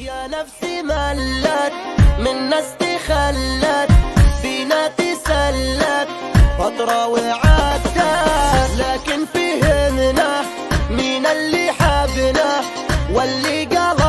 يا نفسي ملت من ناس تخلت فينا تسلت فترة وعدت، لكن فهمنا مين اللي حبنا واللي قال